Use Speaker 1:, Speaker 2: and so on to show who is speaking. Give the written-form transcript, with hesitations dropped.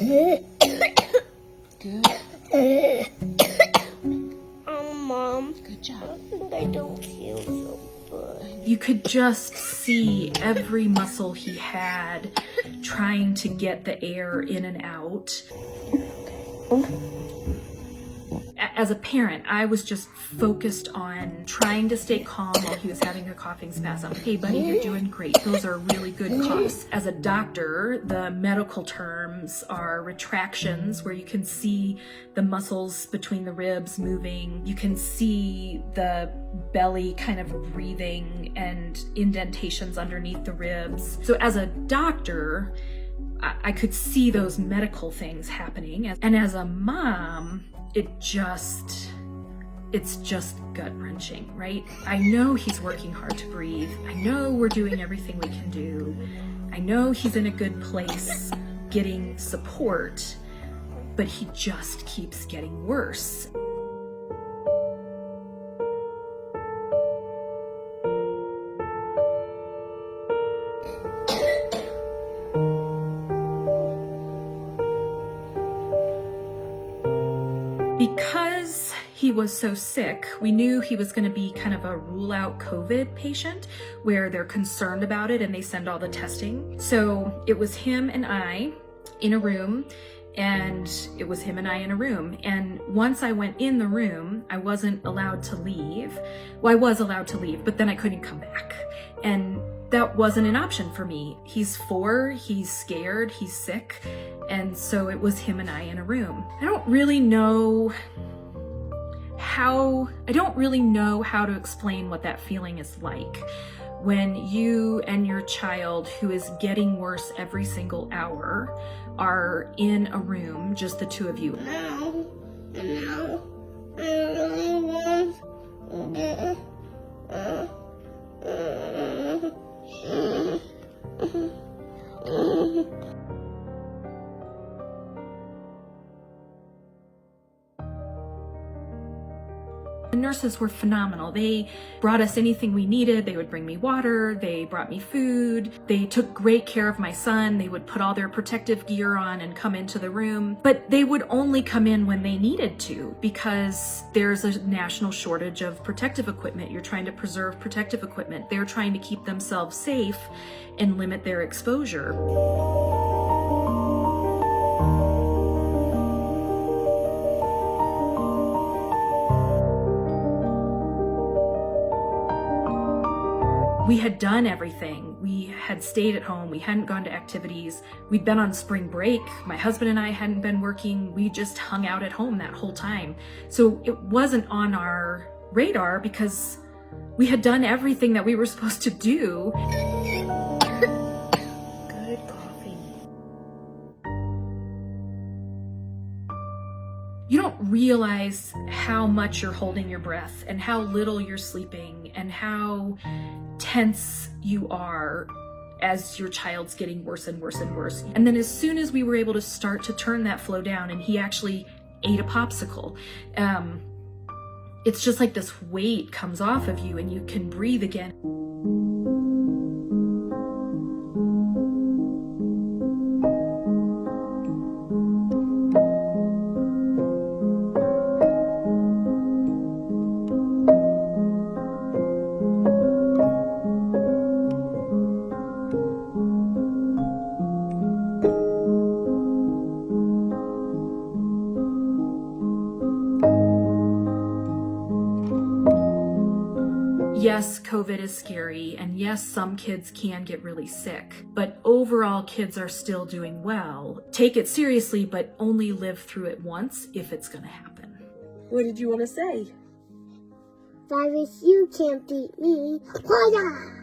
Speaker 1: Good.
Speaker 2: Mom.
Speaker 1: Good job.
Speaker 2: I think I don't feel so good.
Speaker 3: You could just see every muscle he had trying to get the air in and out. As a parent, I was just focused on trying to stay calm while he was having a coughing spasm. Hey buddy, you're doing great. Those are really good coughs. As a doctor, the medical terms are retractions, where you can see the muscles between the ribs moving. You can see the belly kind of breathing and indentations underneath the ribs. So as a doctor, I could see those medical things happening. And as a mom, it's just gut-wrenching, right? I know he's working hard to breathe. I know we're doing everything we can do. I know he's in a good place getting support, but he just keeps getting worse. Because he was so sick, we knew he was going to be kind of a rule-out COVID patient where they're concerned about it and they send all the testing. So it was him and I in a room, and it was him and I in a room. And once I went in the room, I wasn't allowed to leave. Well, I was allowed to leave, but then I couldn't come back. And that wasn't an option for me. He's 4, he's scared, he's sick. And so it was him and I in a room. I don't really know how to explain what that feeling is like when you and your child, who is getting worse every single hour, are in a room, just the two of you.
Speaker 2: No, I really want
Speaker 3: The nurses were phenomenal. They brought us anything we needed. They would bring me water. They brought me food. They took great care of my son. They would put all their protective gear on and come into the room. But they would only come in when they needed to, because there's a national shortage of protective equipment. You're trying to preserve protective equipment. They're trying to keep themselves safe and limit their exposure. We had done everything. We had stayed at home. We hadn't gone to activities. We'd been on spring break. My husband and I hadn't been working. We just hung out at home that whole time. So it wasn't on our radar because we had done everything that we were supposed to do.
Speaker 2: good coffee.
Speaker 3: You don't realize how much you're holding your breath and how little you're sleeping and how tense you are as your child's getting worse and worse and worse. And then as soon as we were able to start to turn that flow down and he actually ate a popsicle, it's just like this weight comes off of you and you can breathe again. Yes, COVID is scary, and yes, some kids can get really sick, but overall kids are still doing well. Take it seriously, but only live through it once if it's gonna happen.
Speaker 1: What did you want to say?
Speaker 2: Virus, you can't beat me. Hoya!